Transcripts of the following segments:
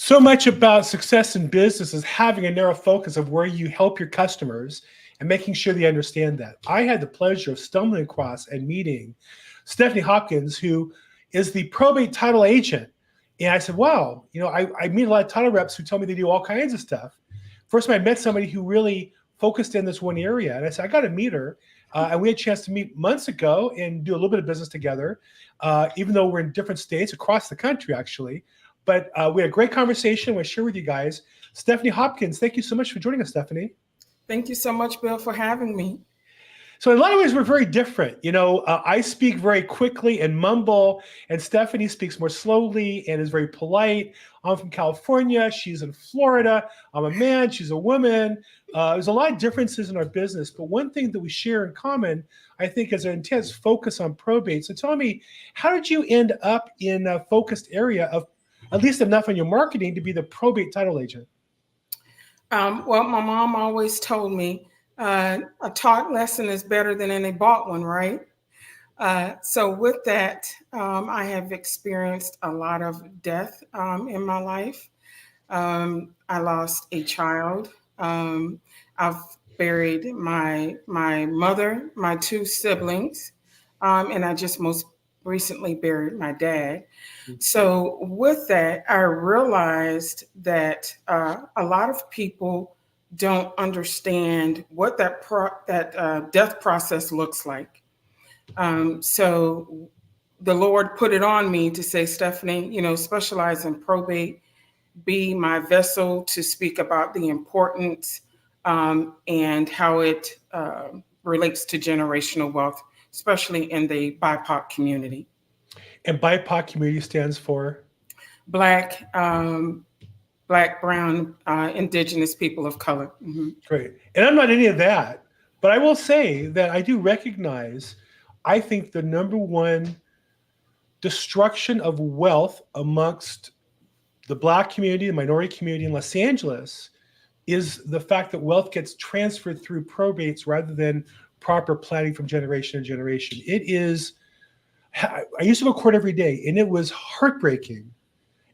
So much about success in business is having a narrow focus of where you help your customers and making sure they understand that. I had the pleasure of stumbling across and meeting Stephanie Hopkins, who is the probate title agent. And I said, wow, I meet a lot of title reps who tell me they do all kinds of stuff. First time I met somebody who really focused in this one area. And I said, I got to meet her. And we had a chance to meet months ago and do a little bit of business together, even though we're in different states across the country, actually. But we had a great conversation. I want to share with you guys. Stephanie Hopkins, thank you so much for joining us, Stephanie. Thank you so much, Bill, for having me. So in a lot of ways, we're very different. I speak very quickly and mumble, and Stephanie speaks more slowly and is very polite. I'm from California. She's in Florida. I'm a man. She's a woman. There's a lot of differences in our business, but one thing that we share in common, I think, is an intense focus on probate. So tell me, how did you end up in a focused area of at least enough on your marketing to be the probate title agent? Well, my mom always told me a taught lesson is better than any bought one, right? So with that, I have experienced a lot of death in my life. I lost a child. I've buried my mother, my two siblings, and I just most recently buried my dad. So with that, I realized that a lot of people don't understand what that death process looks like. So the Lord put it on me to say, Stephanie, specialize in probate, be my vessel to speak about the importance and how it relates to generational wealth, especially in the BIPOC community. And BIPOC community stands for? Black, brown, indigenous people of color. Mm-hmm. Great. And I'm not any of that, but I will say that I do recognize, I think the number one destruction of wealth amongst the Black community, the minority community in Los Angeles is the fact that wealth gets transferred through probates rather than proper planning from generation to generation. It is, I used to go to court every day, and it was heartbreaking.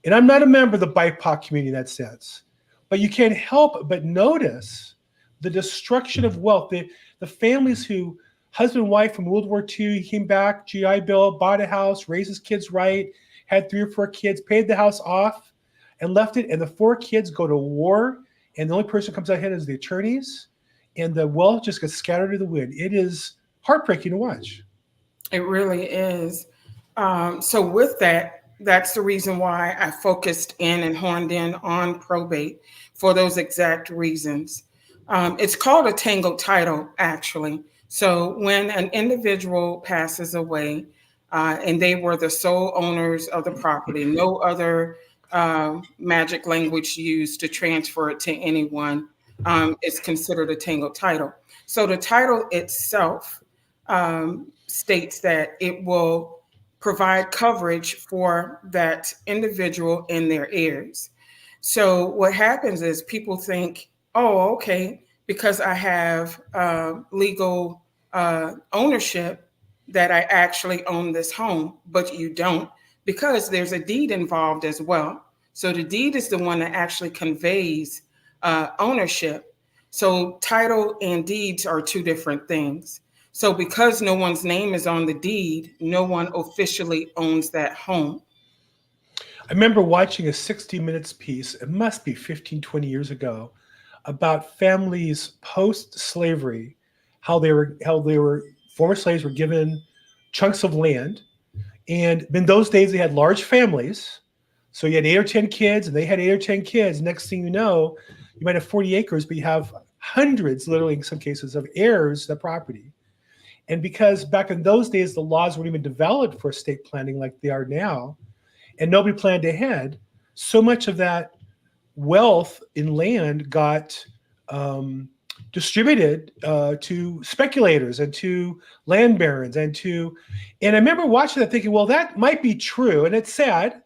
And I'm not a member of the BIPOC community in that sense, but you can't help but notice the destruction of wealth. The families who, husband and wife from World War II, he came back, GI Bill, bought a house, raised his kids right, had 3 or 4 kids, paid the house off, and left it. And the 4 kids go to war, and the only person who comes out ahead is the attorneys, and the wealth just gets scattered to the wind. It is heartbreaking to watch. It really is. So with that, that's the reason why I focused in and honed in on probate for those exact reasons. It's called a tangled title, actually. So when an individual passes away and they were the sole owners of the property, no other magic language used to transfer it to anyone, is considered a tangled title. So the title itself states that it will provide coverage for that individual and their heirs. So what happens is people think, oh, okay, because I have legal ownership that I actually own this home, but you don't, because there's a deed involved as well. So the deed is the one that actually conveys ownership. So title and deeds are 2 different things. So because no one's name is on the deed, no one officially owns that home. I remember watching a 60 Minutes piece, it must be 15, 20 years ago, about families post-slavery, how they were former slaves were given chunks of land. And in those days, they had large families. So you had 8 or 10 kids, and they had 8 or 10 kids. Next thing you know, you might have 40 acres, but you have hundreds, literally in some cases, of heirs to the property. And because back in those days, the laws weren't even developed for estate planning like they are now, and nobody planned ahead, so much of that wealth in land got distributed to speculators and to land barons and I remember watching that thinking, well, that might be true. And it's sad,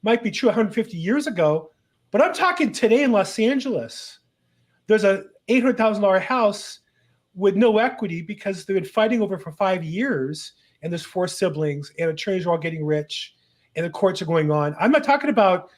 might be true 150 years ago, but I'm talking today in Los Angeles. There's a $800,000 house with no equity because they've been fighting over it for 5 years, and there's 4 siblings, and attorneys are all getting rich, and the courts are going on. I'm not talking about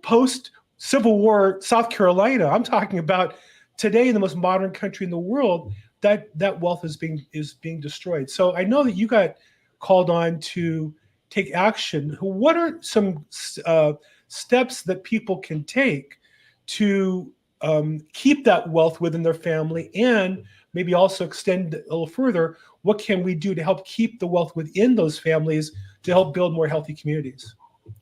post Civil War South Carolina. I'm talking about today in the most modern country in the world. That wealth is being destroyed. So I know that you got called on to take action. What are some steps that people can take to keep that wealth within their family, and maybe also extend a little further? What can we do to help keep the wealth within those families to help build more healthy communities?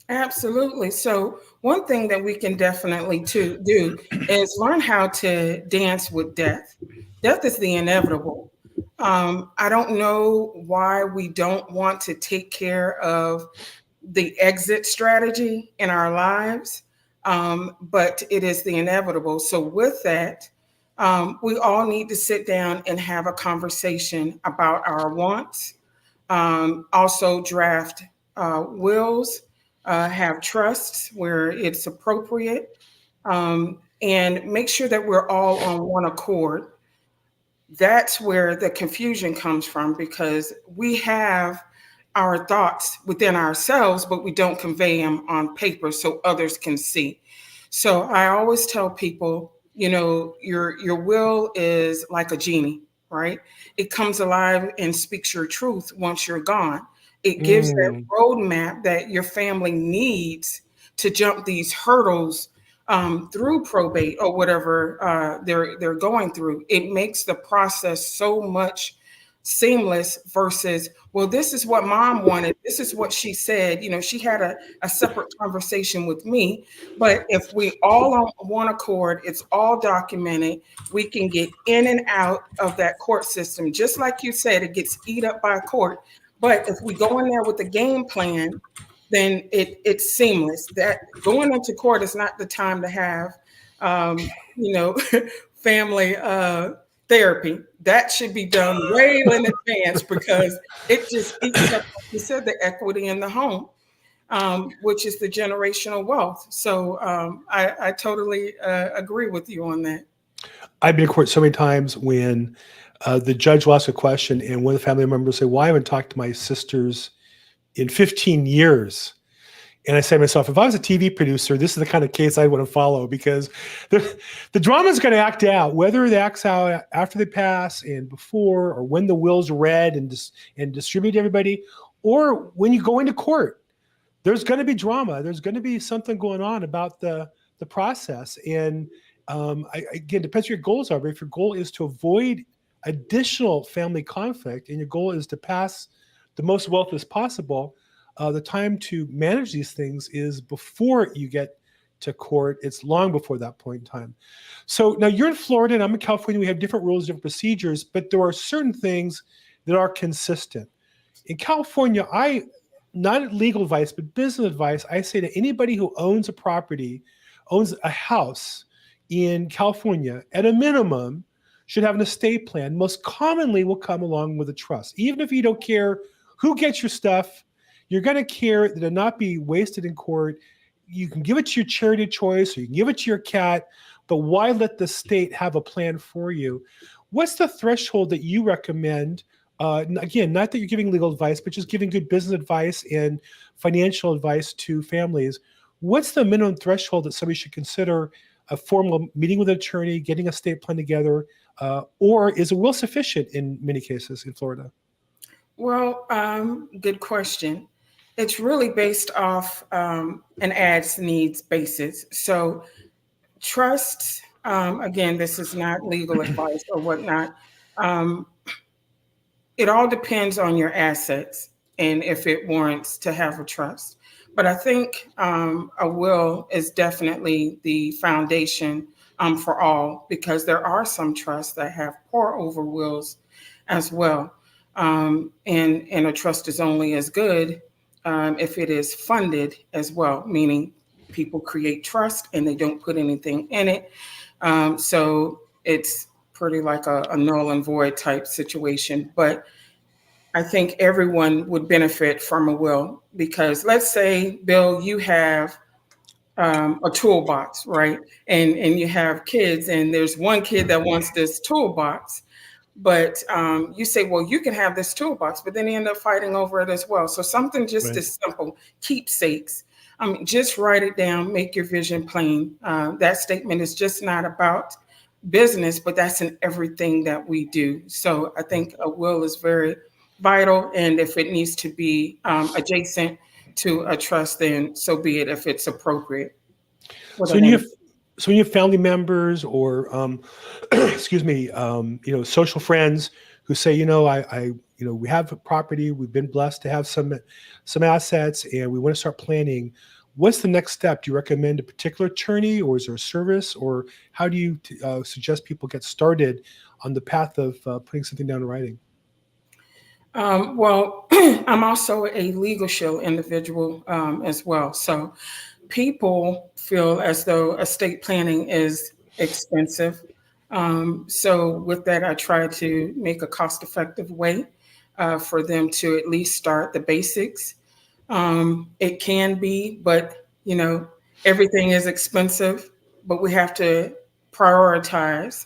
Absolutely. So one thing that we can definitely to do is learn how to dance with death. Death is the inevitable. I don't know why we don't want to take care of the exit strategy in our lives, but it is the inevitable. So with that, we all need to sit down and have a conversation about our wants. Also draft wills, have trusts where it's appropriate, and make sure that we're all on one accord. That's where the confusion comes from, because we have our thoughts within ourselves, but we don't convey them on paper so others can see. So I always tell people, your will is like a genie, right? It comes alive and speaks your truth once you're gone. It gives that Mm. roadmap that your family needs to jump these hurdles through probate or whatever they're going through. It makes the process so much seamless versus, well, this is what mom wanted. This is what she said. She had a separate conversation with me. But if we all on one accord, it's all documented, we can get in and out of that court system. Just like you said, it gets eat up by court. But if we go in there with a game plan, then it's seamless. That going into court is not the time to have, you know, family therapy. That should be done way in advance, because it just eats up, like you said, the equity in the home, which is the generational wealth. So I totally agree with you on that. I've been in court so many times when the judge will ask a question and one of the family members say, well, I haven't talked to my sisters in 15 years. And I say to myself, if I was a TV producer, this is the kind of case I want to follow, because the drama is going to act out, whether it acts out after they pass and before, or when the will's read and distributed to everybody, or when you go into court. There's going to be drama. There's going to be something going on about the process. And again, depends what your goals are. But if your goal is to avoid additional family conflict and your goal is to pass the most wealth as possible, the time to manage these things is before you get to court. It's long before that point in time. So now you're in Florida and I'm in California. We have different rules, different procedures, but there are certain things that are consistent. In California, not legal advice, but business advice, I say to anybody who owns a property, owns a house in California, at a minimum, should have an estate plan. Most commonly will come along with a trust. Even if you don't care who gets your stuff, you're going to care that it not be wasted in court. You can give it to your charity of choice, or you can give it to your cat, but why let the state have a plan for you? What's the threshold that you recommend? Again, not that you're giving legal advice, but just giving good business advice and financial advice to families. What's the minimum threshold that somebody should consider a formal meeting with an attorney, getting a estate plan together, or is a will sufficient in many cases in Florida? Well, good question. It's really based off an ads needs basis. So trusts, again, this is not legal advice or whatnot. It all depends on your assets and if it warrants to have a trust. But I think a will is definitely the foundation for all, because there are some trusts that have pour over wills as well. And a trust is only as good if it is funded as well, meaning people create trust and they don't put anything in it. So it's pretty like a null and void type situation. But I think everyone would benefit from a will, because let's say, Bill, you have a toolbox, right? And you have kids, and there's one kid that wants this toolbox. But you say, well, you can have this toolbox, but then you end up fighting over it as well. So something just Right. as simple, keepsakes, Just write it down, make your vision plain. That statement is just not about business, but that's in everything that we do. So I think a will is very vital. And if it needs to be adjacent to a trust, then so be it if it's appropriate. So when you have family members or, excuse me, social friends who say, we have a property, we've been blessed to have some assets, and we want to start planning. What's the next step? Do you recommend a particular attorney, or is there a service, or how do you suggest people get started on the path of putting something down in writing? Well, I'm also a Legal Shield individual as well. So people feel as though estate planning is expensive. So with that, I try to make a cost-effective way for them to at least start the basics. It can be, but everything is expensive, but we have to prioritize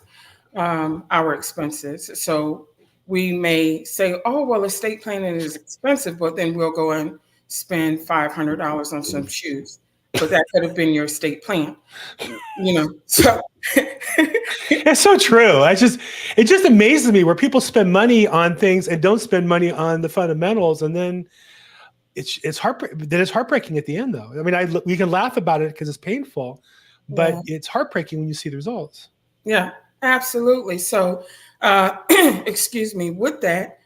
our expenses. So we may say, oh, well, estate planning is expensive, but then we'll go and spend $500 on some shoes. But that could have been your estate plan, So it's so true. It just amazes me where people spend money on things and don't spend money on the fundamentals, and then it's heartbreaking at the end, though. I mean, we can laugh about it because it's painful, but it's heartbreaking when you see the results. Yeah, absolutely. So, excuse me, with that,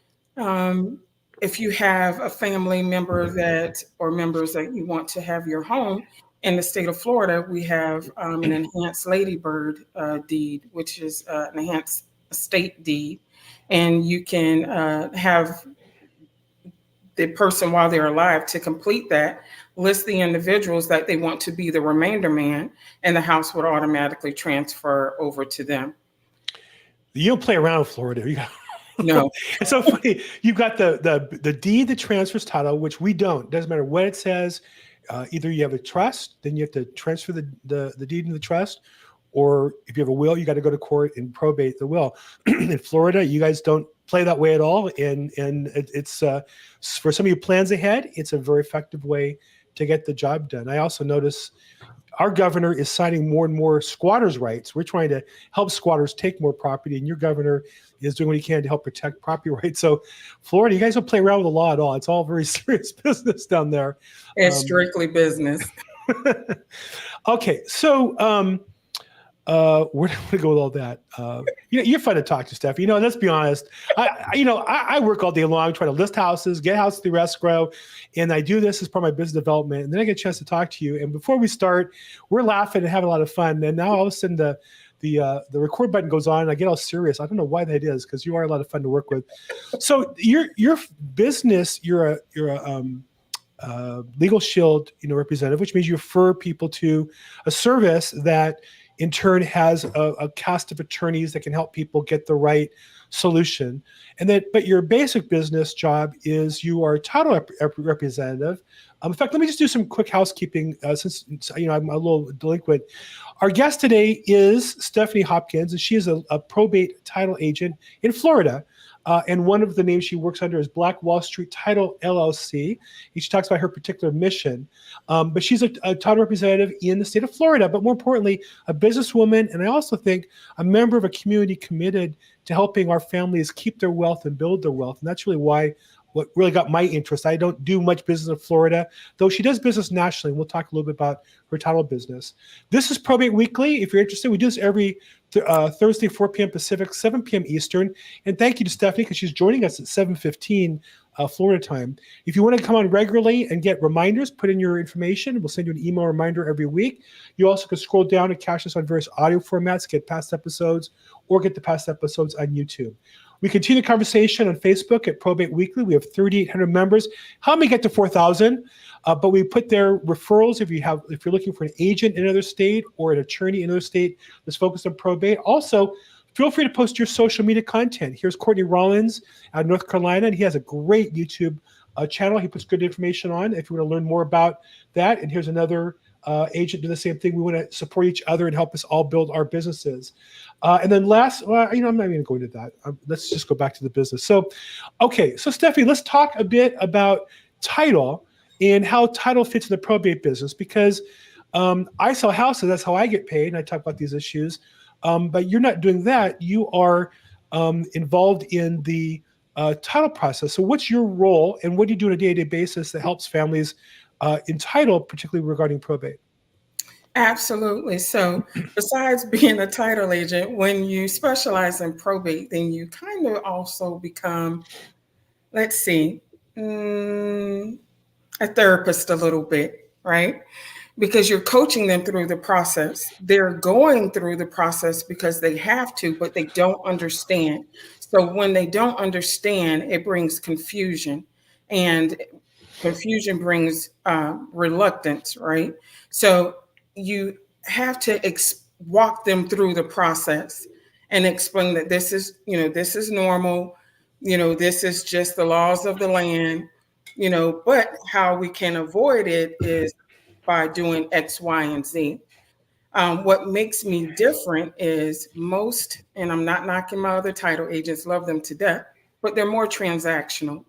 if you have a family member or members that you want to have your home in the state of Florida, we have an enhanced ladybird deed, which is an enhanced estate deed. And you can have the person, while they're alive, to complete that, list the individuals that they want to be the remainder man, and the house would automatically transfer over to them. You don't play around with Florida. No. It's so funny. You've got the deed that transfers title, which we don't. Doesn't matter what it says. Either you have a trust, then you have to transfer the deed in the trust, or if you have a will, you got to go to court and probate the will. In Florida, you guys don't play that way at all, and it's for somebody who plans ahead, it's a very effective way to get the job done. I also notice our governor is signing more and more squatters' rights. We're trying to help squatters take more property, and your governor is doing what he can to help protect property rights. So Florida, you guys don't play around with the law at all. It's all very serious business down there. It's strictly business. Okay, so where do I want to go with all that? You're fun to talk to, Steph. Let's be honest. I work all day long trying to list houses, get houses through escrow, and I do this as part of my business development. And then I get a chance to talk to you. And before we start, we're laughing and having a lot of fun. And now all of a sudden the record button goes on, and I get all serious. I don't know why that is, because you are a lot of fun to work with. So your business, you're a Legal Shield, representative, which means you refer people to a service that in turn has a cast of attorneys that can help people get the right solution. But your basic business job is you are a title representative. In fact, let me just do some quick housekeeping since I'm a little delinquent. Our guest today is Stephanie Hopkins, and she is a probate title agent in Florida. And one of the names she works under is Black Wall Street Title LLC. She talks about her particular mission. But she's a title representative in the state of Florida, but more importantly, a businesswoman. And I also think a member of a community committed to helping our families keep their wealth and build their wealth. And that's really what really got my interest. I don't do much business in Florida, though she does business nationally. We'll talk a little bit about her title business. This is Probate Weekly. If you're interested, we do this every Thursday, 4 p.m. Pacific, 7 p.m. Eastern. And thank you to Stephanie, because she's joining us at 7:15 Florida time. If you want to come on regularly and get reminders, put in your information. We'll send you an email reminder every week. You also can scroll down and catch us on various audio formats, get past episodes, or get the past episodes on YouTube. We continue the conversation on Facebook at Probate Weekly. We have 3,800 members. Help me get to 4,000. But we put their referrals if you're looking for an agent in another state or an attorney in another state that's focused on probate. Also, feel free to post your social media content. Here's Courtney Rollins out of North Carolina, and he has a great YouTube channel. He puts good information on if you want to learn more about that. And here's another agent do the same thing. We want to support each other and help us all build our businesses. And then last, I'm not even going to go into that. Let's just go back to the business. So Stephanie, let's talk a bit about title. and how title fits in the probate business, because I sell houses. That's how I get paid. And I talk about these issues. But you're not doing that. You are involved in the title process. So what's your role, and what do you do on a day-to-day basis that helps families in title, particularly regarding probate? Absolutely. So, besides being a title agent, when you specialize in probate, then you kind of also become, let's see, a therapist a little bit, right? Because you're coaching them through the process. They're going through the process because they have to, but they don't understand. So when they don't understand, it brings confusion, and confusion brings reluctance, right? So you have to walk them through the process and explain that this is, this is normal, this is just the laws of the land, but how we can avoid it is by doing X, Y, and Z. What makes me different is most, and I'm not knocking my other title agents, love them to death, but they're more transactional.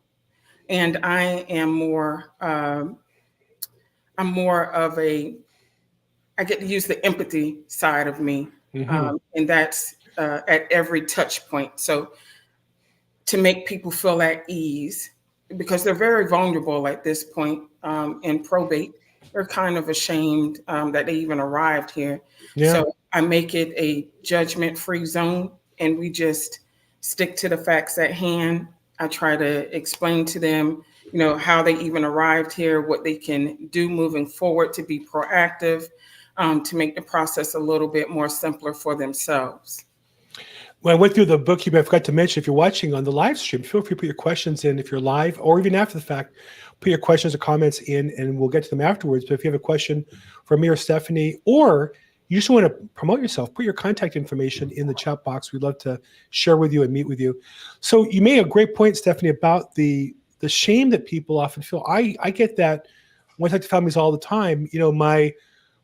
And I'm more of I get to use the empathy side of me. And that's at every touch point. So to make people feel at ease, because they're very vulnerable at this point in probate. They're kind of ashamed that they even arrived here. Yeah. So I make it a judgment-free zone, and we just stick to the facts at hand. I try to explain to them, how they even arrived here, what they can do moving forward to be proactive, to make the process a little bit more simpler for themselves. When I went through the bookkeeping, I forgot to mention, if you're watching on the live stream, feel free to put your questions in. If you're live or even after the fact, put your questions or comments in, and we'll get to them afterwards. But if you have a question for me or Stephanie, or you just want to promote yourself, put your contact information in the chat box. We'd love to share with you and meet with you. So you made a great point, Stephanie, about the shame that people often feel. I get that when I talk to families all the time.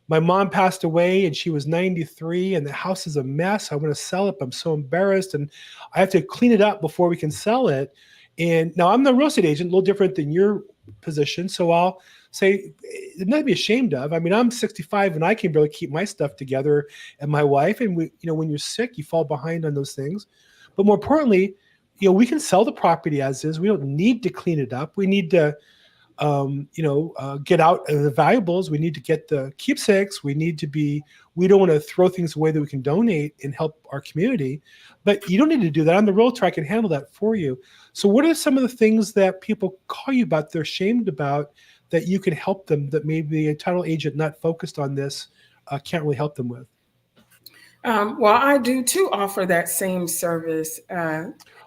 My mom passed away and she was 93 and the house is a mess. I want to sell it, but I'm so embarrassed and I have to clean it up before we can sell it. And now I'm the real estate agent, a little different than your position. So I'll say, nothing to be ashamed of. I mean, I'm 65 and I can barely keep my stuff together, and my wife. And when you're sick, you fall behind on those things. But more importantly, we can sell the property as is. We don't need to clean it up. We need to get out the valuables. We need to get the keepsakes. We don't want to throw things away that we can donate and help our community. But you don't need to do that. I'm the realtor. I can handle that for you. So what are some of the things that people call you about, they're ashamed about, that you can help them, that maybe a title agent not focused on this can't really help them with? Well, I do too offer that same service.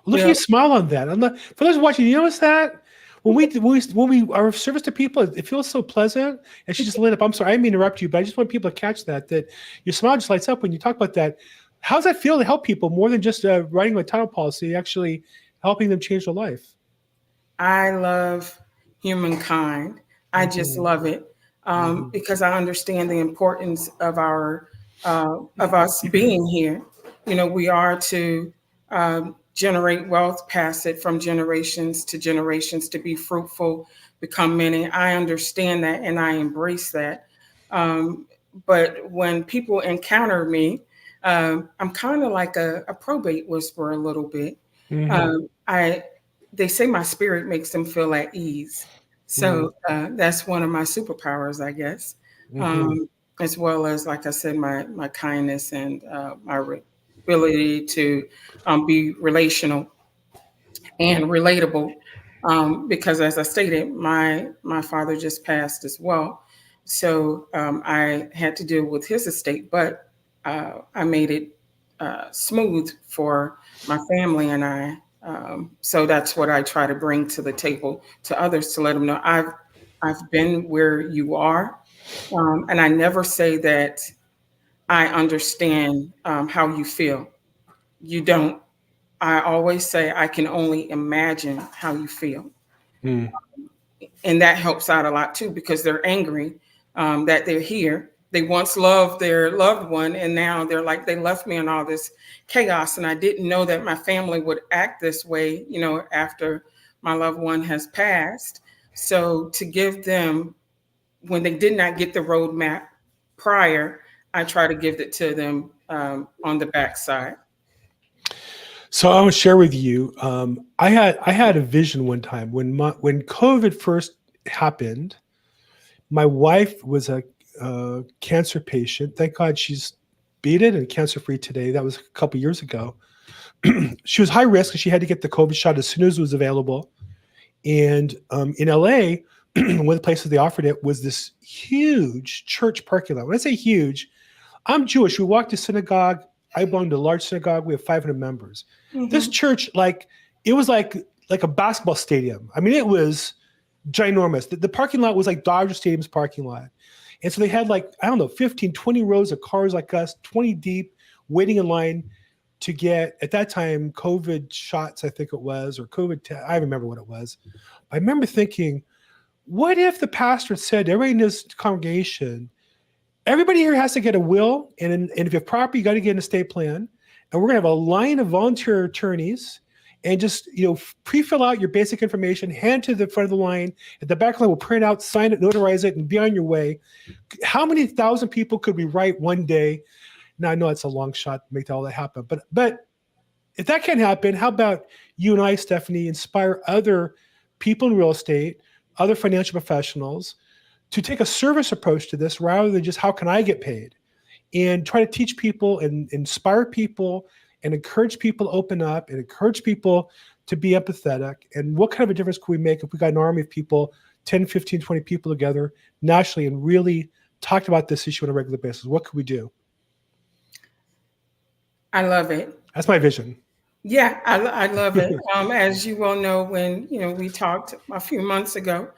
Look at you smile on that. For those watching, you notice that? When we our service to people, it feels so pleasant, and she just lit up. I'm sorry, I didn't mean to interrupt you, but I just want people to catch that your smile just lights up when you talk about that. How does that feel to help people more than just writing a title policy, actually helping them change their life? I love humankind. I just love it because I understand the importance of of us being here. We are to generate wealth, pass it from generations to generations, to be fruitful, become many. I understand that and I embrace that. But when people encounter me, I'm kind of like a probate whisperer a little bit. They say my spirit makes them feel at ease. So that's one of my superpowers, I guess, as well as, like I said, my kindness and my ability to be relational and relatable, because as I stated, my father just passed as well. So I had to deal with his estate, but I made it smooth for my family and I. So that's what I try to bring to the table to others, to let them know I've been where you are. And I never say that I understand how you feel. You don't. I always say I can only imagine how you feel. And that helps out a lot too, because they're angry that they're here. They once loved their loved one, and now they're like, they left me in all this chaos. And I didn't know that my family would act this way, after my loved one has passed. So to give them, when they did not get the roadmap prior, I try to give it to them on the backside. So I want to share with you. I had a vision one time when COVID first happened. My wife was a cancer patient. Thank God she's beat it and cancer free today. That was a couple years ago. She was high risk and she had to get the COVID shot as soon as it was available. And in LA, one of the places they offered it was this huge church parking lot. When I say huge, I'm Jewish. We walked to synagogue. I belong to a large synagogue. We have 500 members. Mm-hmm. This church, it was like a basketball stadium. I mean, it was ginormous. The parking lot was like Dodger Stadium's parking lot. And so they had 15, 20 rows of cars like us, 20 deep, waiting in line to get, at that time, COVID shots, I think it was, or I remember what it was. I remember thinking, what if the pastor said to everybody in this congregation, everybody here has to get a will, and if you have property, you got to get an estate plan, and we're going to have a line of volunteer attorneys, and just pre-fill out your basic information, hand to the front of the line. At the back of the line, we'll print out, sign it, notarize it, and be on your way. How many thousand people could we write one day? Now I know it's a long shot to make all that happen, but if that can't happen, how about you and I, Stephanie, inspire other people in real estate, other financial professionals, to take a service approach to this rather than just how can I get paid, and try to teach people and inspire people and encourage people to open up and encourage people to be empathetic. And what kind of a difference could we make if we got an army of people, 10, 15, 20 people together nationally and really talked about this issue on a regular basis? What could we do? I love it. That's my vision. Yeah, I love it. As you well know, when we talked a few months ago,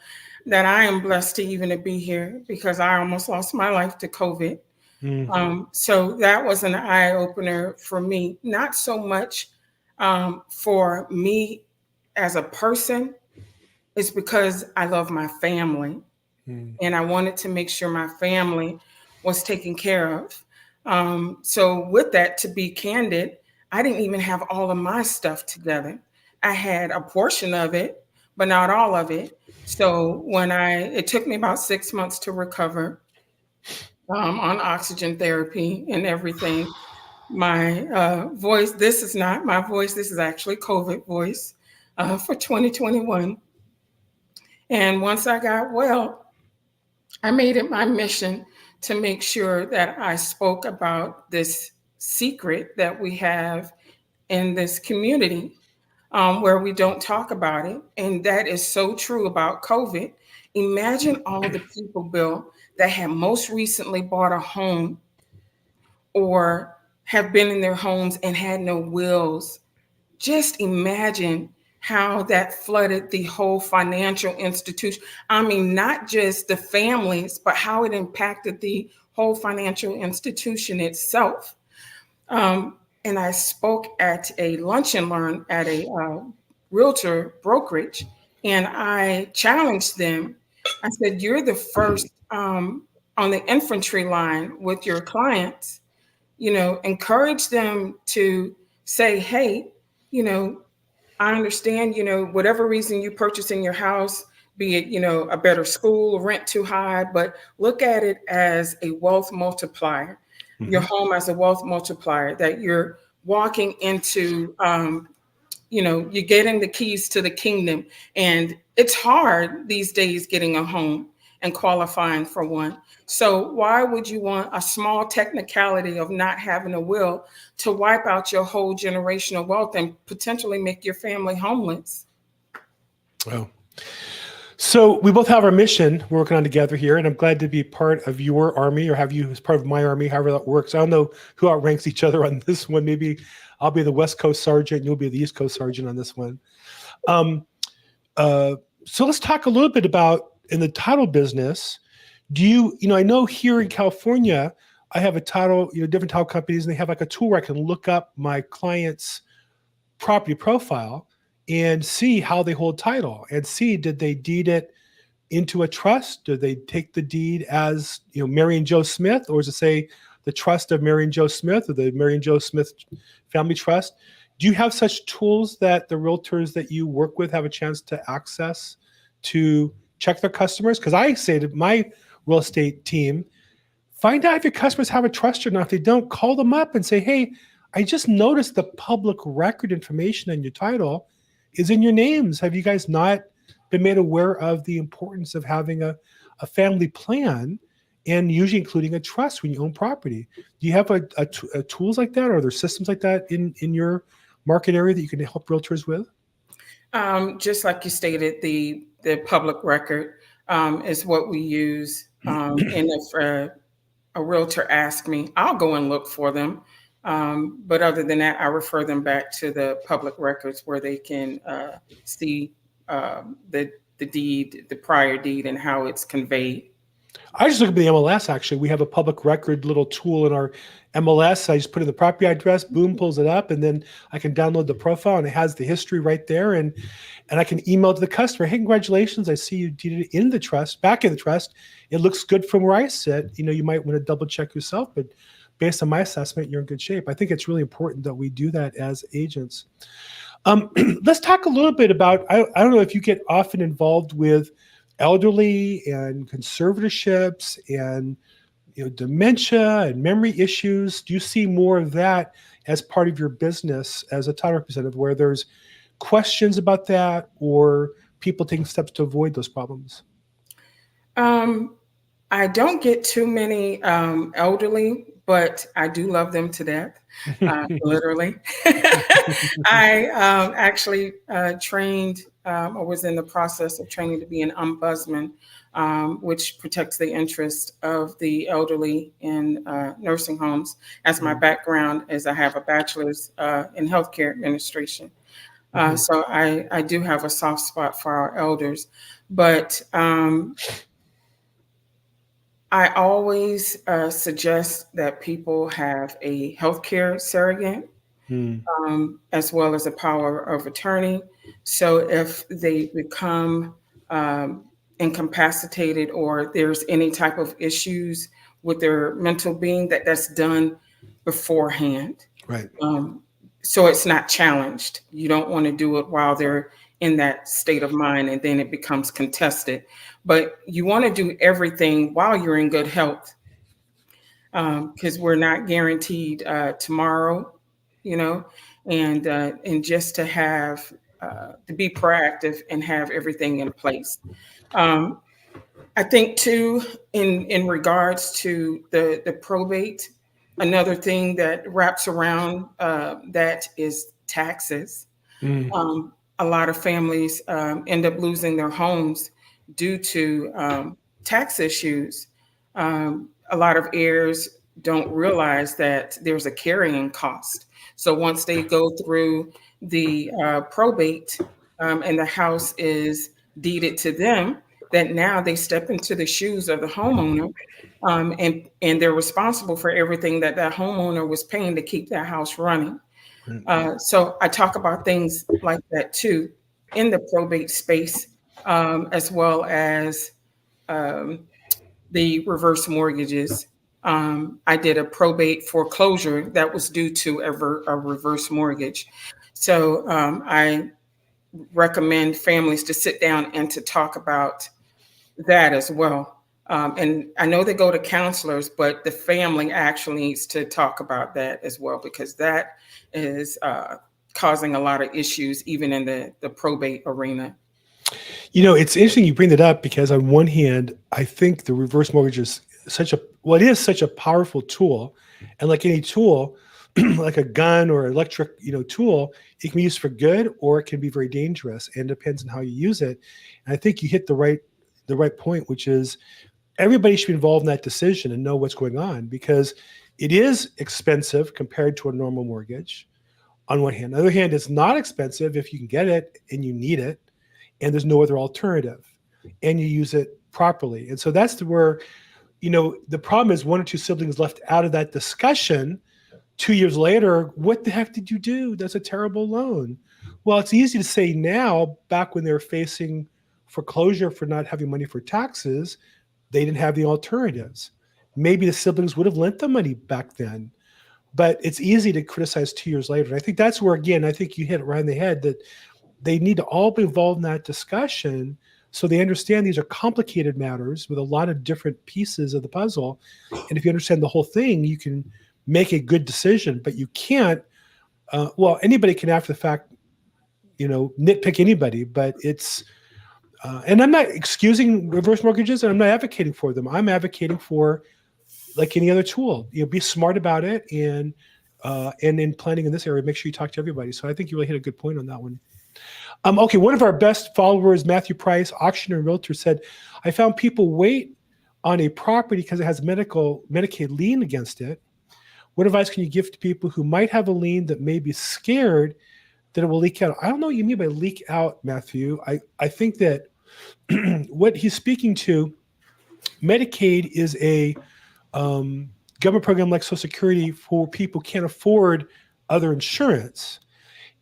that I am blessed to even to be here because I almost lost my life to COVID. Mm-hmm. So that was an eye opener for me, not so much for me as a person. It's because I love my family, and I wanted to make sure my family was taken care of. So with that, to be candid, I didn't even have all of my stuff together. I had a portion of it, but not all of it. So it took me about 6 months to recover on oxygen therapy and everything. My voice, this is not my voice. This is actually COVID voice for 2021. And once I got well, I made it my mission to make sure that I spoke about this secret that we have in this community where we don't talk about it. And that is so true about COVID. Imagine all the people, Bill, that have most recently bought a home or have been in their homes and had no wills. Just imagine how that flooded the whole financial institution. I mean, not just the families, but how it impacted the whole financial institution itself. And I spoke at a lunch and learn at a realtor brokerage, and I challenged them. I said, you're the first on the infantry line with your clients, encourage them to say, hey, I understand, whatever reason you purchasing your house, be it, a better school, rent too high, but look at it as a wealth multiplier, your home as a wealth multiplier, that you're walking into, you're getting the keys to the kingdom. And it's hard these days getting a home and qualifying for one. So why would you want a small technicality of not having a will to wipe out your whole generational wealth and potentially make your family homeless? Oh, so we both have our mission we're working on together here, and I'm glad to be part of your army or have you as part of my army, however that works. I don't know who outranks each other on this one. Maybe I'll be the West Coast sergeant, you'll be the East Coast sergeant on this one. So let's talk a little bit about in the title business. Do you, I know here in California, I have a title, different title companies, and they have like a tool where I can look up my client's property profile and see how they hold title and see, did they deed it into a trust? Do they take the deed as, Mary and Joe Smith, or does it say the trust of Mary and Joe Smith or the Mary and Joe Smith Family Trust? Do you have such tools that the realtors that you work with have a chance to access to check their customers. Because I say to my real estate team, find out if your customers have a trust or not. If they don't, call them up and say, hey, I just noticed the public record information on your title is in your names. Have you guys not been made aware of the importance of having a family plan, and usually including a trust when you own property? Do you have a tools like that, or are there systems like that in your market area that you can help realtors with? Just like you stated, the public record is what we use. And if a realtor asks me, I'll go and look for them. But other than that, I refer them back to the public records where they can see the deed, the prior deed, and how it's conveyed. I just look at the MLS. Actually, we have a public record little tool in our MLS. I just put in the property address, boom, pulls it up, and then I can download the profile, and it has the history right there. And I can email to the customer, hey, congratulations, I see you deeded it in the trust, back in the trust. It looks good from where I sit. You might want to double check yourself, but based on my assessment, you're in good shape. I think it's really important that we do that as agents. Let's talk a little bit about, I don't know if you get often involved with elderly and conservatorships and dementia and memory issues. Do you see more of that as part of your business as a title representative, where there's questions about that or people taking steps to avoid those problems? I don't get too many elderly, but I do love them to death, literally. I actually trained or was in the process of training to be an ombudsman, which protects the interest of the elderly in nursing homes. As my background is I have a bachelor's in healthcare administration. So I do have a soft spot for our elders, but I always suggest that people have a healthcare surrogate, as well as a power of attorney. So if they become incapacitated or there's any type of issues with their mental being, that's done beforehand. Right. So it's not challenged. You don't want to do it while they're in that state of mind, and then it becomes contested. But you want to do everything while you're in good health, because we're not guaranteed tomorrow, and just to have to be proactive and have everything in place. I think too, in regards to the probate, another thing that wraps around that is taxes. A lot of families end up losing their homes due to tax issues. A lot of heirs don't realize that there's a carrying cost. So once they go through the probate and the house is deeded to them, that now they step into the shoes of the homeowner, and they're responsible for everything that homeowner was paying to keep that house running. So I talk about things like that too in the probate space, as well as the reverse mortgages. I did a probate foreclosure that was due to a reverse mortgage. So I recommend families to sit down and to talk about that as well. And I know they go to counselors, but the family actually needs to talk about that as well, because that is causing a lot of issues, even in the probate arena. It's interesting you bring that up, because on one hand, I think the reverse mortgage is such a powerful tool. And like any tool, like a gun or electric, tool, it can be used for good or it can be very dangerous, and depends on how you use it. And I think you hit the right point, which is everybody should be involved in that decision and know what's going on, because it is expensive compared to a normal mortgage on one hand. On the other hand, it's not expensive if you can get it and you need it and there's no other alternative and you use it properly. And so that's where, the problem is one or two siblings left out of that discussion 2 years later. What the heck did you do? That's a terrible loan. Well, it's easy to say now. Back when they were facing foreclosure for not having money for taxes, they didn't have the alternatives. Maybe the siblings would have lent the money back then, but it's easy to criticize 2 years later. And I think that's where, again, I think you hit it right in the head, that they need to all be involved in that discussion So they understand these are complicated matters with a lot of different pieces of the puzzle. And if you understand the whole thing, you can make a good decision, but you can't, well, anybody can after the fact, nitpick anybody, but it's, and I'm not excusing reverse mortgages, and I'm not advocating for them. I'm advocating for, like any other tool, be smart about it, and in planning in this area, make sure you talk to everybody. So I think you really hit a good point on that one. Okay, one of our best followers, Matthew Price, auctioneer and realtor, said, I found people wait on a property because it has Medicaid lien against it. What advice can you give to people who might have a lien that may be scared that it will leak out? I don't know what you mean by leak out, Matthew. I think that what he's speaking to, Medicaid is a government program like Social Security for people who can't afford other insurance.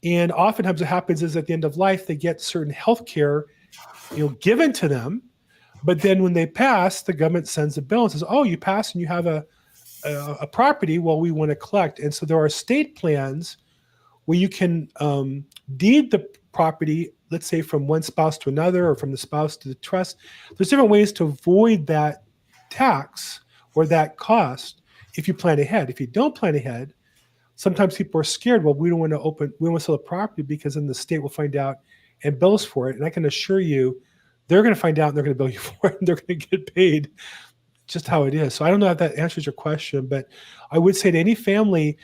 And oftentimes what happens is at the end of life, they get certain health care given to them. But then when they pass, the government sends a bill and says, oh, you passed and you have a property. Well, we want to collect. And so there are state plans where you can deed the property, let's say from one spouse to another or from the spouse to the trust. There's different ways to avoid that tax or that cost if you plan ahead. If you don't plan ahead, sometimes people are scared. Well, we don't want to sell the property because then the state will find out and bill us for it. And I can assure you, they're going to find out and they're going to bill you for it and they're going to get paid, just how it is. So I don't know if that answers your question, but I would say to any family,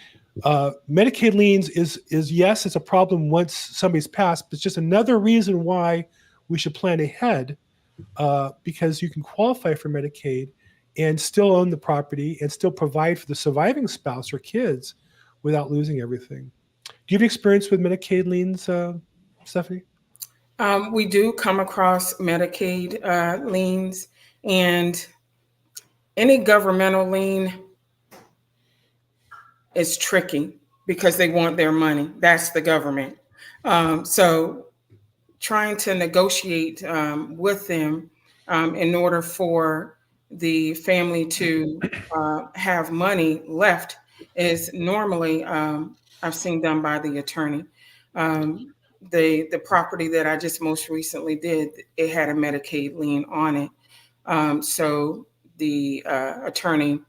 Medicaid liens is yes, it's a problem once somebody's passed, but it's just another reason why we should plan ahead, because you can qualify for Medicaid and still own the property and still provide for the surviving spouse or kids without losing everything. Do you have experience with Medicaid liens, Stephanie? We do come across Medicaid liens, and any governmental lien is tricky because they want their money. That's the government. So trying to negotiate with them in order for the family to have money left is normally, I've seen done by the attorney. The property that I just most recently did, it had a Medicaid lien on it. So the attorney,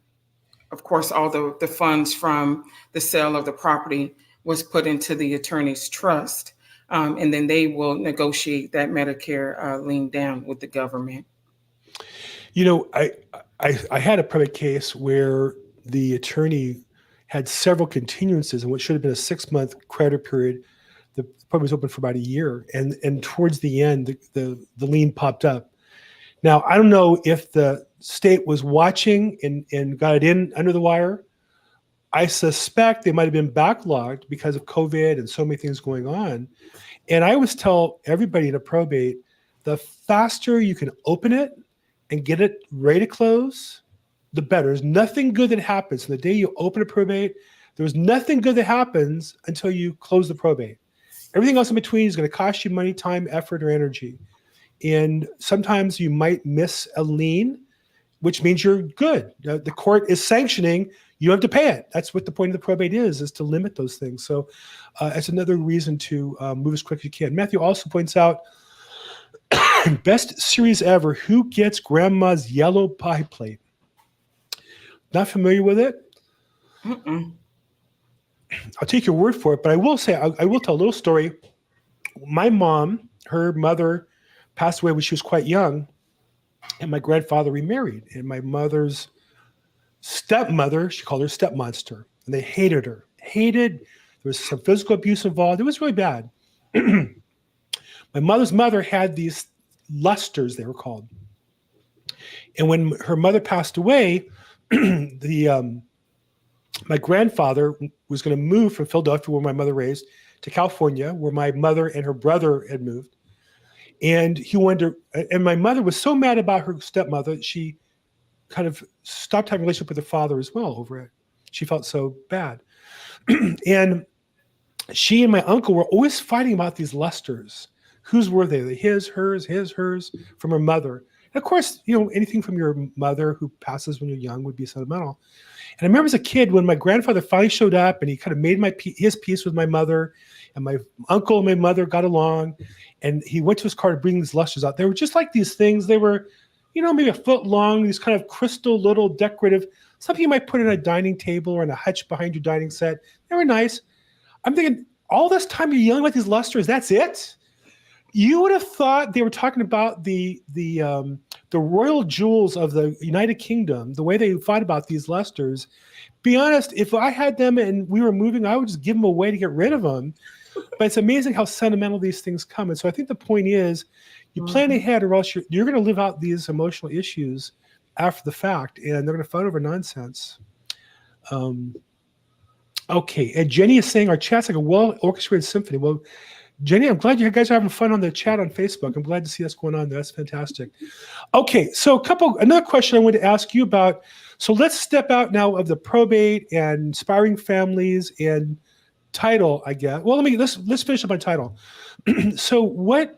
of course, all the funds from the sale of the property was put into the attorney's trust. And then they will negotiate that Medicare lien down with the government. I had a probate case where the attorney had several continuances in what should have been a 6-month creditor period. The probate was open for about a year. And towards the end, the lien popped up. Now, I don't know if the state was watching and got it in under the wire. I suspect they might have been backlogged because of COVID and so many things going on. And I always tell everybody in a probate, the faster you can open it and get it ready to close, the better. There's nothing good that happens from the day you open a probate. There's nothing good that happens until you close the probate. Everything else in between is going to cost you money, time, effort, or energy. And sometimes you might miss a lien, which means you're good. The court is sanctioning, you have to pay it. That's what the point of the probate is to limit those things. So it's another reason to move as quick as you can. Matthew also points out, best series ever, Who Gets Grandma's Yellow Pie Plate? Not familiar with it? Mm-mm. I'll take your word for it, but I will say, I will tell a little story. My mom, her mother passed away when she was quite young, and my grandfather remarried. And my mother's stepmother, she called her stepmonster, and they hated her. There was some physical abuse involved. It was really bad. My mother's mother had these lusters, they were called. And when her mother passed away, my grandfather was going to move from Philadelphia, where my mother raised, to California, where my mother and her brother had moved. And he wanted to, and my mother was so mad about her stepmother, she kind of stopped having a relationship with her father as well over it. She felt so bad. And she and my uncle were always fighting about these lusters. Whose were they? His, hers, from her mother. And of course, anything from your mother who passes when you're young would be sentimental. And I remember as a kid when my grandfather finally showed up and he kind of made his peace with my mother. and my uncle and my mother got along, and he went to his car to bring these lusters out. They were just like these things. They were, maybe a foot long, these kind of crystal little decorative, something you might put in a dining table or in a hutch behind your dining set. They were nice. I'm thinking, all this time you're yelling about these lusters, that's it? You would have thought they were talking about the royal jewels of the United Kingdom, the way they thought about these lusters. Be honest, if I had them and we were moving, I would just give them away to get rid of them. But it's amazing how sentimental these things come. And so I think the point is, you plan ahead, or else you're going to live out these emotional issues after the fact, and they're going to fight over nonsense. Okay, and Jenny is saying our chat's like a well-orchestrated symphony. Well, Jenny, I'm glad you guys are having fun on the chat on Facebook. I'm glad to see that's going on. That's fantastic. Okay, so another question I wanted to ask you about. So let's step out now of the probate and inspiring families and title, I guess. Well, let's finish up on title. So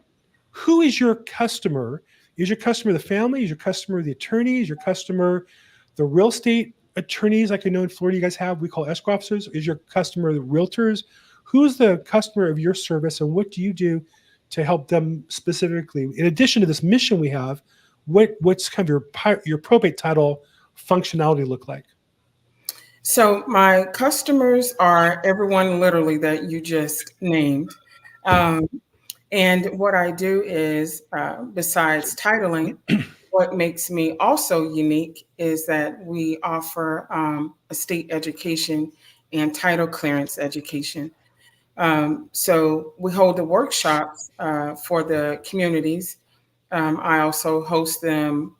who is your customer? Is your customer the family? Is your customer the attorney? Is your customer the real estate attorneys like I know in Florida you guys have? We call escrow officers. Is your customer the realtors? Who's the customer of your service, and what do you do to help them specifically? In addition to this mission we have, what's kind of your probate title functionality look like? So my customers are everyone literally that you just named. And what I do is, besides titling, what makes me also unique is that we offer estate education and title clearance education. So we hold the workshops for the communities. I also host them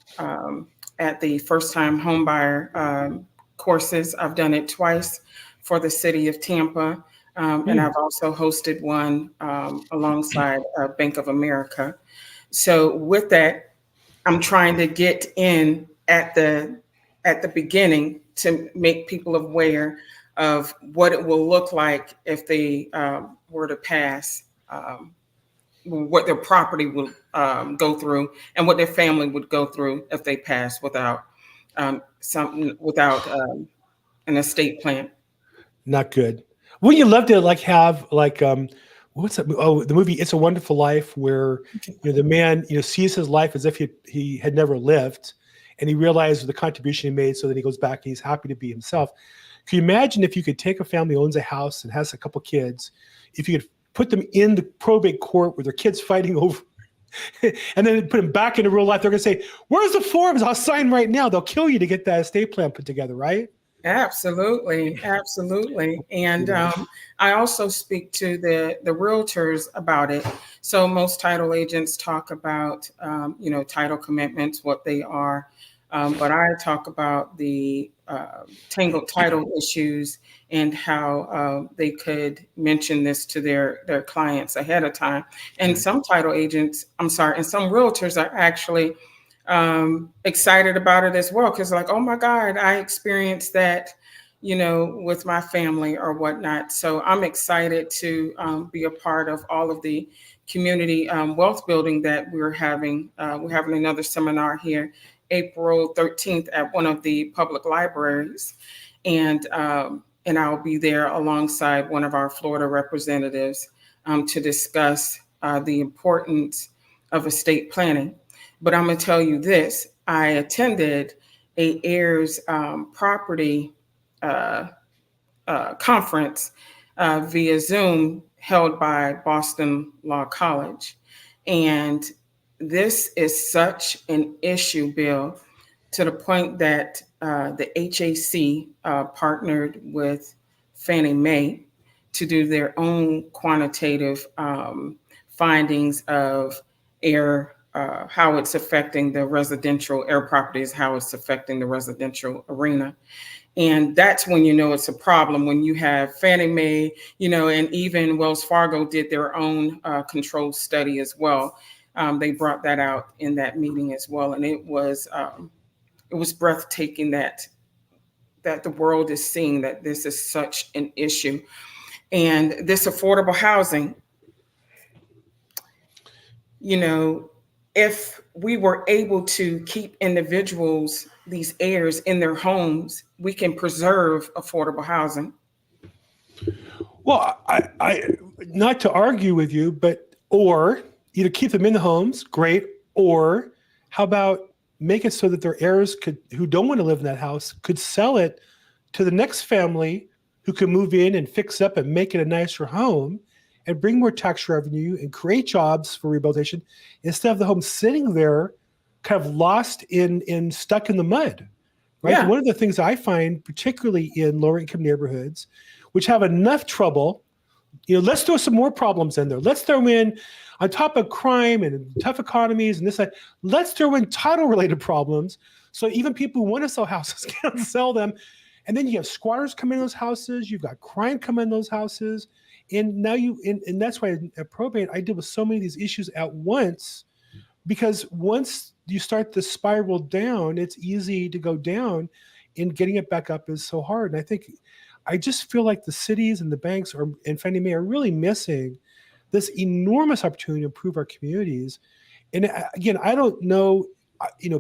at the first-time homebuyer courses. I've done it twice for the city of Tampa. And I've also hosted one alongside Bank of America. So with that, I'm trying to get in at the beginning to make people aware of what it will look like if they were to pass, what their property will go through, and what their family would go through if they pass without an estate plan. Not good. Wouldn't you love to have what's that? Oh, the movie "It's a Wonderful Life," where the man sees his life as if he had never lived, and he realizes the contribution he made. So then he goes back and he's happy to be himself. Can you imagine if you could take a family who owns a house and has a couple kids, if you could put them in the probate court where their kids fighting over, and then put them back into real life? They're going to say, "Where's the forms? I'll sign right now." They'll kill you to get that estate plan put together, right? Absolutely. And I also speak to the realtors about it. So most title agents talk about, title commitments, what they are. But I talk about the tangled title issues and how they could mention this to their clients ahead of time. And some title agents, and some realtors are actually excited about it as well, because oh my God, I experienced that, with my family or whatnot. So I'm excited to be a part of all of the community wealth building that we're having. We're having another seminar here, April 13th at one of the public libraries, and I'll be there alongside one of our Florida representatives to discuss the importance of estate planning. But I'm going to tell you this, I attended a heirs property conference via Zoom held by Boston Law College. And this is such an issue, Bill, to the point that the HAC partnered with Fannie Mae to do their own quantitative findings of how it's affecting the residential air properties, how it's affecting the residential arena. And that's when it's a problem, when you have Fannie Mae, and even Wells Fargo did their own control study as well. They brought that out in that meeting as well. And it was breathtaking that the world is seeing that this is such an issue. And this affordable housing, if we were able to keep individuals, these heirs, in their homes, we can preserve affordable housing. Well, not to argue with you, but or either keep them in the homes, great, or how about make it so that their heirs who don't want to live in that house could sell it to the next family who can move in and fix up and make it a nicer home and bring more tax revenue and create jobs for rehabilitation instead of the home sitting there kind of lost in stuck in the mud. Right. Yeah. So one of the things I find, particularly in lower income neighborhoods, which have enough trouble, let's throw some more problems in there. Let's throw in, on top of crime and tough economies and this, let's throw in title related problems. So even people who want to sell houses can't sell them. And then you have squatters come in those houses. You've got crime come in those houses. And now and that's why at probate, I deal with so many of these issues at once, because once you start to spiral down, it's easy to go down, and getting it back up is so hard. And I just feel like the cities and the banks and Fannie Mae are really missing this enormous opportunity to improve our communities. And again, I don't know,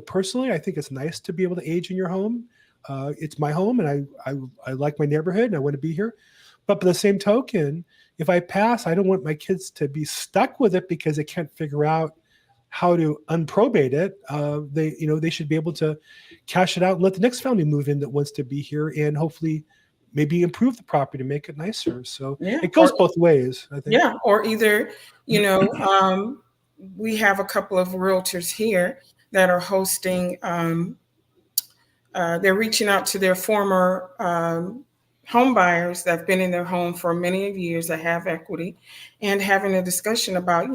personally, I think it's nice to be able to age in your home. It's my home, and I like my neighborhood, and I want to be here. But by the same token, if I pass, I don't want my kids to be stuck with it because they can't figure out how to unprobate it. They should be able to cash it out and let the next family move in that wants to be here, and hopefully maybe improve the property to make it nicer. So it goes both ways, I think. Yeah. Or either, we have a couple of realtors here that are hosting, they're reaching out to their former home buyers that have been in their home for many years that have equity, and having a discussion about,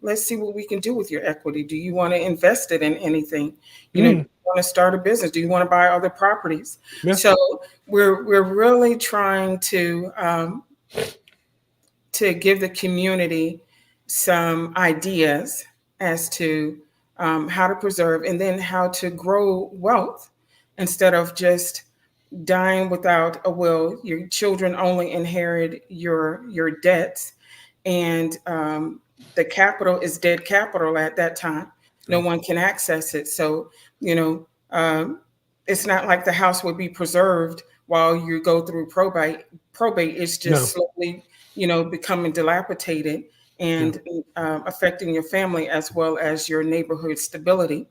let's see what we can do with your equity. Do you want to invest it in anything? Do you want to start a business? Do you want to buy other properties? Yeah. So we're really trying to give the community some ideas as to how to preserve and then how to grow wealth instead of just dying without a will. Your children only inherit your debts, and the capital is dead capital at that time. No one can access it. So, it's not like the house would be preserved while you go through probate. Probate is just slowly, becoming dilapidated and affecting your family as well as your neighborhood stability.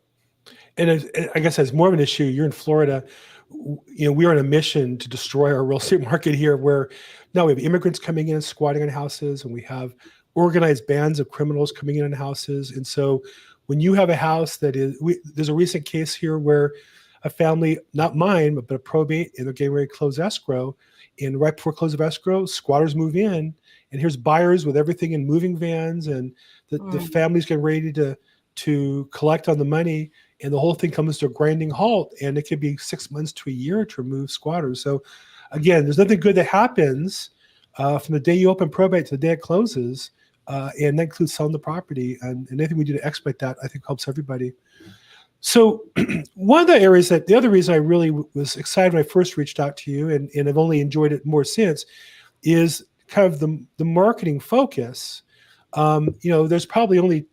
And I guess as more of an issue, you're in Florida. We're on a mission to destroy our real estate market here, where now we have immigrants coming in, squatting on houses, and we have organized bands of criminals coming in on houses. And so when you have a house there's a recent case here where a family, not mine, but a probate, and they're getting ready to close escrow. And right before close of escrow, squatters move in, and here's buyers with everything in moving vans, and the family's getting ready to collect on the money. And the whole thing comes to a grinding halt, and it could be 6 months to a year to remove squatters. So again, there's nothing good that happens from the day you open probate to the day it closes, and that includes selling the property. And anything we do to expedite that, I think, helps everybody. So one of the other reason I really was excited when I first reached out to you, and I've only enjoyed it more since, is kind of the marketing focus. There's probably only,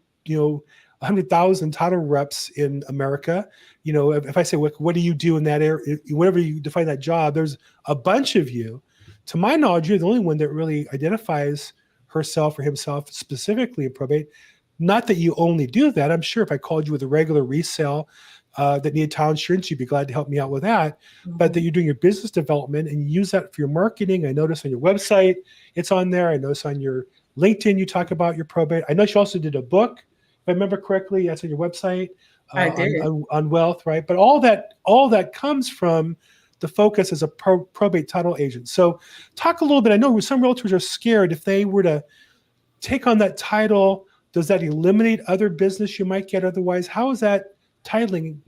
100,000 title reps in America. If I say, what do you do in that area, whatever you define that job, there's a bunch of you. To my knowledge, you're the only one that really identifies herself or himself specifically in probate. Not that you only do that. I'm sure if I called you with a regular resale that needed title insurance, you'd be glad to help me out with that. Mm-hmm. But that you're doing your business development and you use that for your marketing. I noticed on your website, it's on there. I noticed on your LinkedIn, you talk about your probate. I know you also did a book. If I remember correctly, that's on your website. I did. On wealth, right? But all that comes from the focus as a probate title agent. So talk a little bit. I know some realtors are scared if they were to take on that title. Does that eliminate other business you might get otherwise? How has that titling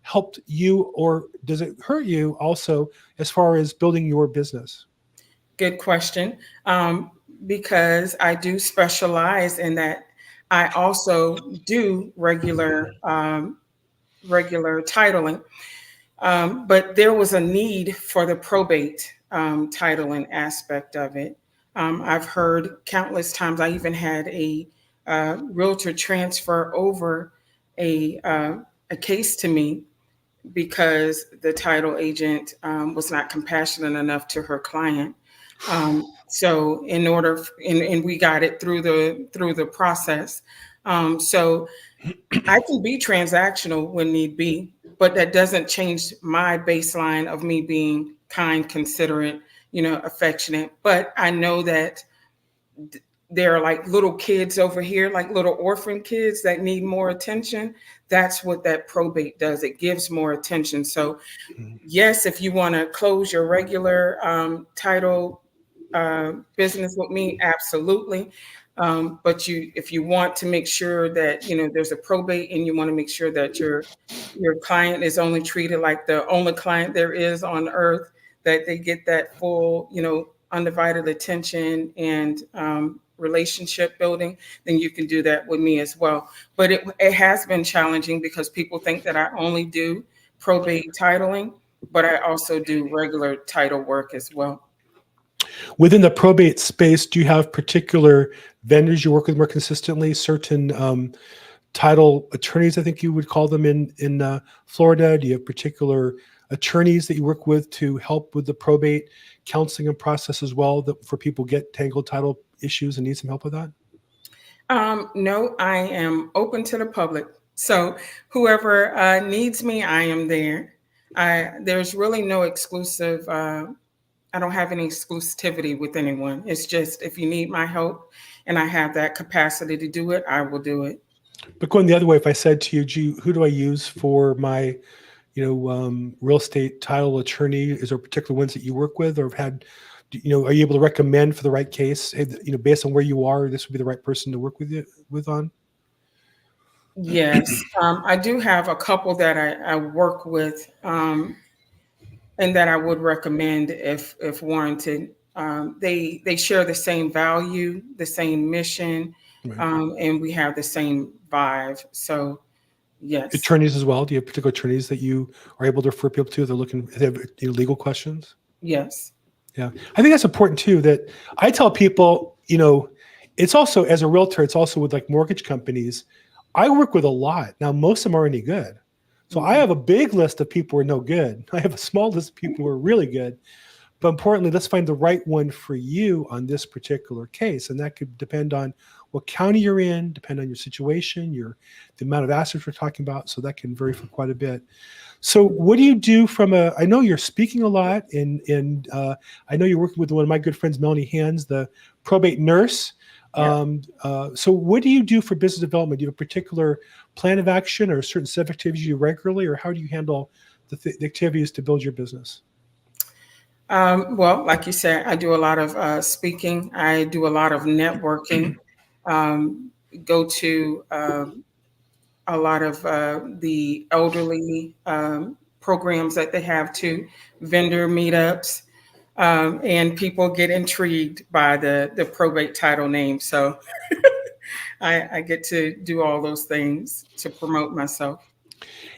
helped you, or does it hurt you also as far as building your business? Good question. Because I do specialize in that. I also do regular titling, but there was a need for the probate titling aspect of it. I've heard countless times. I even had a realtor transfer over a case to me because the title agent was not compassionate enough to her client. So in order, and we got it through the process. So I can be transactional when need be, but that doesn't change my baseline of me being kind, considerate, affectionate. But I know that there are like little kids over here, like little orphan kids that need more attention. That's what that probate does. It gives more attention. So yes, if you want to close your regular title business with me, absolutely. But if you want to make sure that there's a probate, and you want to make sure that your client is only treated like the only client there is on earth, that they get that full undivided attention and relationship building, then you can do that with me as well. But it has been challenging because people think that I only do probate titling, but I also do regular title work as well. Within the probate space, do you have particular vendors you work with more consistently? Certain title attorneys, I think you would call them in Florida. Do you have particular attorneys that you work with to help with the probate counseling and process as well, that for people get tangled title issues and need some help with that? No, I am open to the public. So whoever needs me, I am there. There's really no exclusive. I don't have any exclusivity with anyone. It's just if you need my help and I have that capacity to do it, I will do it. But going the other way, if I said to you, gee, who do I use for my, real estate title attorney? Is there particular ones that you work with or have had, are you able to recommend for the right case, based on where you are, this would be the right person to work with on? Yes, I do have a couple that I work with, and that I would recommend if warranted. They share the same value, the same mission, Right. and we have the same vibe. So yes. Attorneys as well. Do you have particular attorneys that you are able to refer people to? They have legal questions. Yes. Yeah, I think that's important too. That I tell people, it's also, as a realtor, it's also with like mortgage companies. I work with a lot. Now, most of them aren't any good. So I have a big list of people who are no good. I have a small list of people who are really good. But importantly, let's find the right one for you on this particular case. And that could depend on what county you're in, depend on your situation, the amount of assets we're talking about. So that can vary for quite a bit. So what do you do I know you're speaking a lot, and I know you're working with one of my good friends, Melanie Hands, the probate nurse. Yeah. So what do you do for business development? Do you have a particular plan of action or a certain set of activities you do regularly, or how do you handle the activities to build your business? Well, like you said, I do a lot of speaking. I do a lot of networking. Go to a lot of the elderly programs that they have too, vendor meetups, and people get intrigued by the probate title name. So I get to do all those things to promote myself.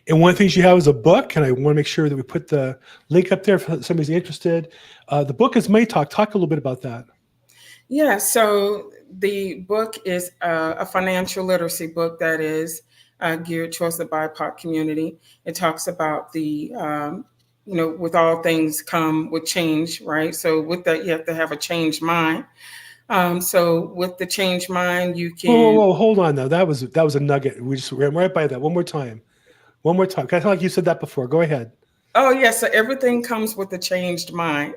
And one of the things you have is a book, and I want to make sure that we put the link up there if somebody's interested. The book is May Talk. Talk a little bit about that. Yeah, so the book is a financial literacy book that is geared towards the BIPOC community. It talks about with all things come with change, right? So with that, you have to have a changed mind. So with the changed mind, you can. Whoa, hold on now. That was a nugget. We just ran right by that. One more time. I feel like you said that before. Go ahead. Oh, yeah. So everything comes with a changed mind.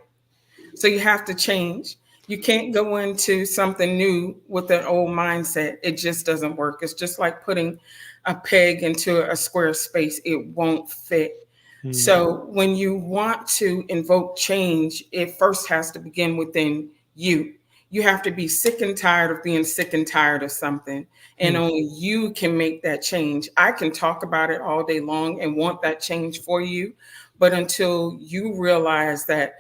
So you have to change. You can't go into something new with an old mindset. It just doesn't work. It's just like putting a peg into a square space. It won't fit. So when you want to invoke change, it first has to begin within you. You have to be sick and tired of being sick and tired of something. And only you can make that change. I can talk about it all day long and want that change for you. But until you realize that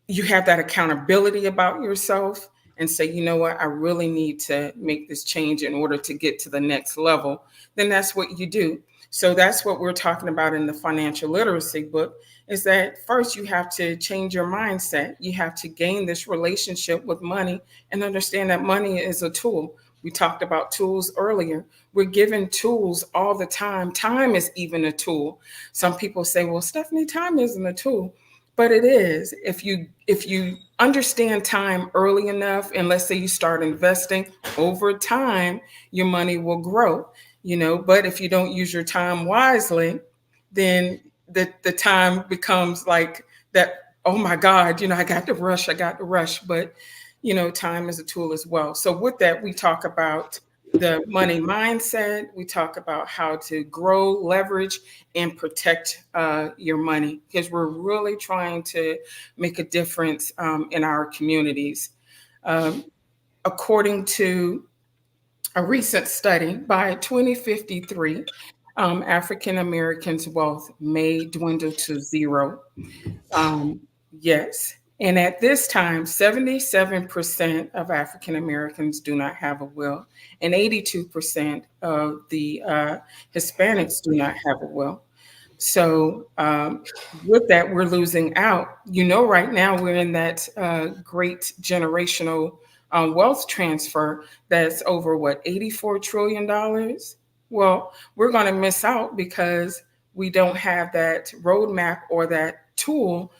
you have that accountability about yourself and say, you know what, I really need to make this change in order to get to the next level, then that's what you do. So that's what we're talking about in the financial literacy book, is that first you have to change your mindset. You have to gain this relationship with money and understand that money is a tool. We talked about tools earlier. We're given tools all the time. Time is even a tool. Some people say, well, Stephanie, time isn't a tool. But it is, if you understand time early enough, and let's say you start investing over time, your money will grow, but if you don't use your time wisely, then the time becomes like that, oh my God, I got to rush. But time is a tool as well. So with that, we talk about the money mindset. We talk about how to grow, leverage, and protect your money, because we're really trying to make a difference in our communities. According to a recent study, by 2053, African Americans' wealth may dwindle to zero. Yes. And at this time, 77% of African Americans do not have a will, and 82% of the Hispanics do not have a will. So, with that, we're losing out. Right now we're in that great generational wealth transfer that's over $84 trillion. Well, we're going to miss out because we don't have that roadmap or that tool,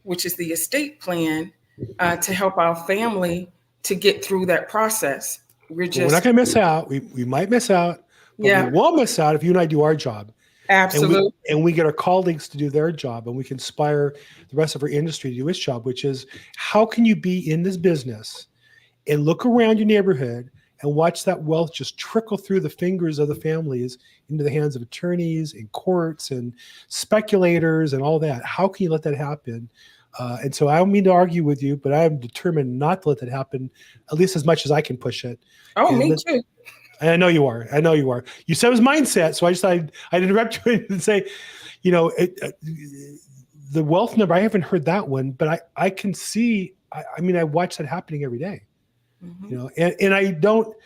which is the estate plan, to help our family to get through that process. We're not going to miss out. We might miss out, but we won't miss out if you and I do our job. Absolutely. And we get our colleagues to do their job, and we can inspire the rest of our industry to do its job, which is, how can you be in this business and look around your neighborhood and watch that wealth just trickle through the fingers of the families into the hands of attorneys and courts and speculators and all that? How can you let that happen? And so I don't mean to argue with you, but I am determined not to let that happen, at least as much as I can push it. Oh, me too. I know you are. You said it was mindset, so I just I'd interrupt you and say, the wealth number. I haven't heard that one, but I can see. I watch that happening every day. Mm-hmm. And I don't.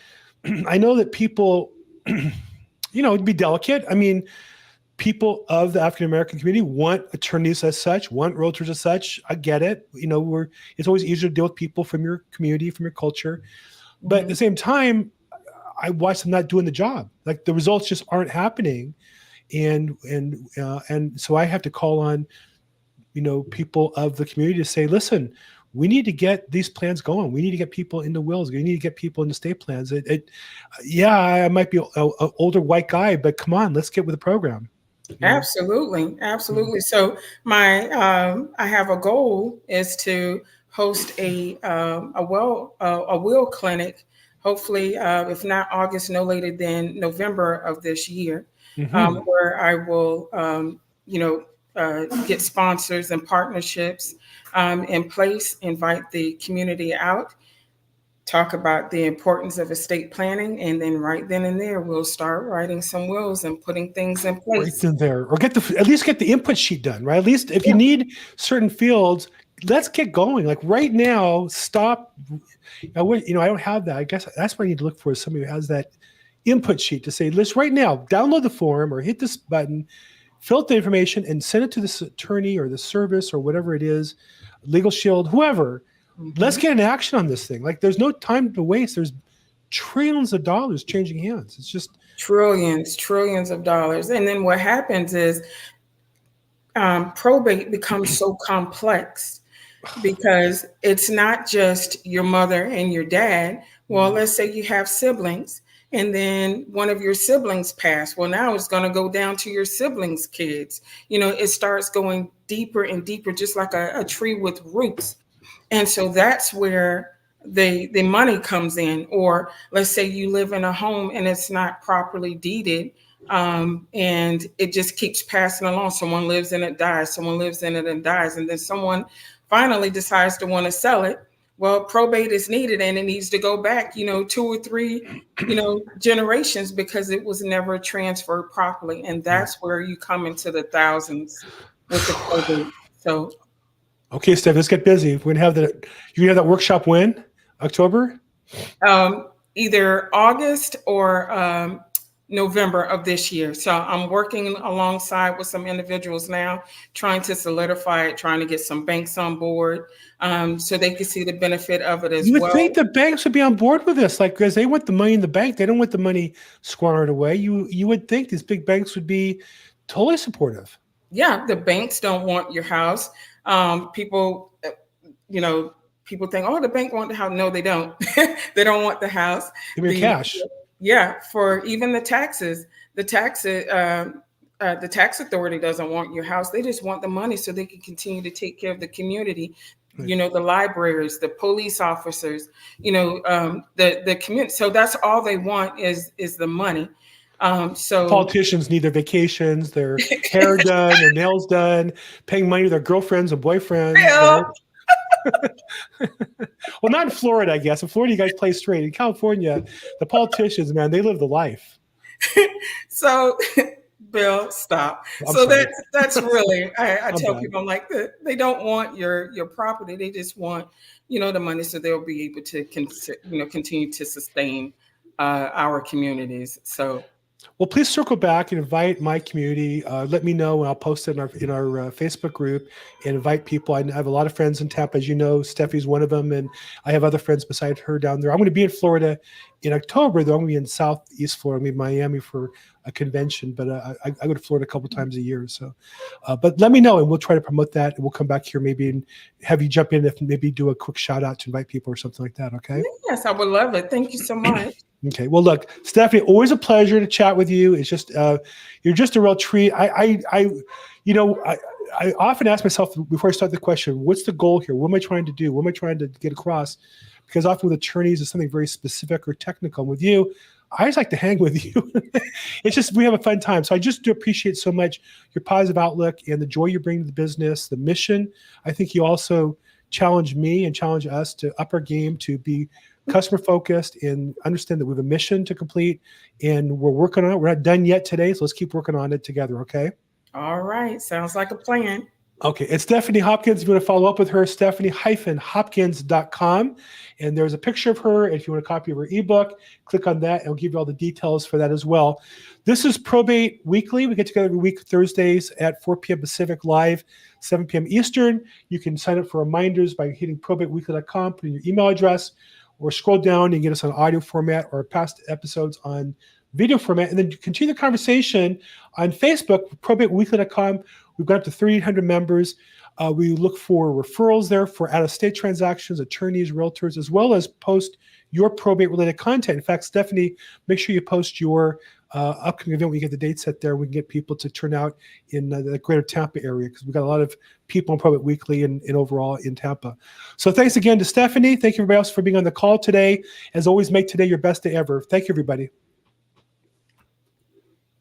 I know that people, it'd be delicate. People of the African American community want attorneys as such, want realtors as such. I get it. It's always easier to deal with people from your community, from your culture, but at the same time, I watch them not doing the job. Like, the results just aren't happening, and so I have to call on, people of the community to say, listen, we need to get these plans going. We need to get people into wills. We need to get people into estate plans. I might be an older white guy, but come on, let's get with the program. Absolutely. So I have a goal is to host a will clinic. Hopefully, if not August, no later than November of this year, where I will, get sponsors and partnerships in place, invite the community out, talk about the importance of estate planning, and then right then and there, we'll start writing some wills and putting things in place. Right then there, or at least get the input sheet done, right? At least if you need certain fields, let's get going. Like right now, stop. I don't have that. I guess that's what I need to look for, is somebody who has that input sheet to say, let's right now download the form or hit this button, fill out the information, and send it to this attorney or the service or whatever it is, Legal Shield, whoever. Let's get an action on this thing. Like, there's no time to waste. There's trillions of dollars changing hands. It's just trillions of dollars. And then what happens is probate becomes so complex, because it's not just your mother and your dad. Well, let's say you have siblings, and then one of your siblings passed. Well, now it's going to go down to your siblings' kids. It starts going deeper and deeper, just like a tree with roots. And so that's where the money comes in. Or let's say you live in a home and it's not properly deeded, and it just keeps passing along. Someone lives in it, dies. Someone lives in it and dies. And then someone finally decides to want to sell it. Well, probate is needed, and it needs to go back, 2 or 3, generations, because it was never transferred properly. And that's where you come into the thousands with the probate. So, okay, Steph, let's get busy. We're gonna have that workshop when? October? Either August or November of this year. So I'm working alongside with some individuals now, trying to solidify it, trying to get some banks on board, so they can see the benefit of it as well. You would think the banks would be on board with this, like, because they want the money in the bank. They don't want the money squandered away. You would think these big banks would be totally supportive. Yeah, the banks don't want your house. People, people think, oh, the bank want the house. No, they don't. They don't want the house. Give me cash. Yeah, for even the taxes, the tax authority doesn't want your house. They just want the money so they can continue to take care of the community. Right. The libraries, the police officers, the community. So that's all they want is the money. So Politicians need their vacations, their hair done, their nails done, paying money to their girlfriends and boyfriends. Yeah. Right? Well, not in Florida, I guess. In Florida, you guys play straight. In California, the politicians, man, they live the life. So, Bill, stop. I'm so sorry. that's really, I tell bad. people, I'm like, they don't want your property. They just want, the money so they'll be able to, continue to sustain our communities. So. Well, please circle back and invite my community. Let me know, and I'll post it in our Facebook group and invite people. I have a lot of friends in Tampa, as you know. Steffi's one of them, and I have other friends beside her down there. I'm going to be in Florida in October, though. I'm going to be in Southeast Florida. I'm going to be in Miami for a convention, but I go to Florida a couple times a year. So, but let me know, and we'll try to promote that, and we'll come back here maybe and have you jump in if maybe do a quick shout out to invite people or something like that. Okay? Yes, I would love it. Thank you so much. Okay. Well, look, Stephanie, always a pleasure to chat with you. It's just you're just a real treat. I often ask myself before I start the question, what's the goal here? What am I trying to do? What am I trying to get across? Because often with attorneys, it's something very specific or technical. And with you, I just like to hang with you. It's just we have a fun time. So I just do appreciate so much your positive outlook and the joy you bring to the business, the mission. I think you also challenge me and challenge us to up our game, to be customer focused and understand that we have a mission to complete, and we're working on it. We're not done yet today, so let's keep working on it together. Okay. All right. Sounds like a plan. Okay. It's Stephanie Hopkins. If you want to follow up with her, Stephanie-Hopkins.com. And there's a picture of her. If you want a copy of her ebook, click on that. It'll give you all the details for that as well. This is Probate Weekly. We get together every week, Thursdays at 4 p.m. Pacific, live, 7 p.m. Eastern. You can sign up for reminders by hitting probateweekly.com, putting your email address, or scroll down and get us on audio format or past episodes on video format. And then continue the conversation on Facebook, probateweekly.com. We've got up to 3,800 members. We look for referrals there for out-of-state transactions, attorneys, realtors, as well as post your probate-related content. In fact, Stephanie, make sure you post your upcoming event when you get the date set there. We can get people to turn out in the greater Tampa area, because we've got a lot of people on Probate Weekly and overall in Tampa. So thanks again to Stephanie. Thank you, everybody else, for being on the call today. As always, make today your best day ever. Thank you, everybody.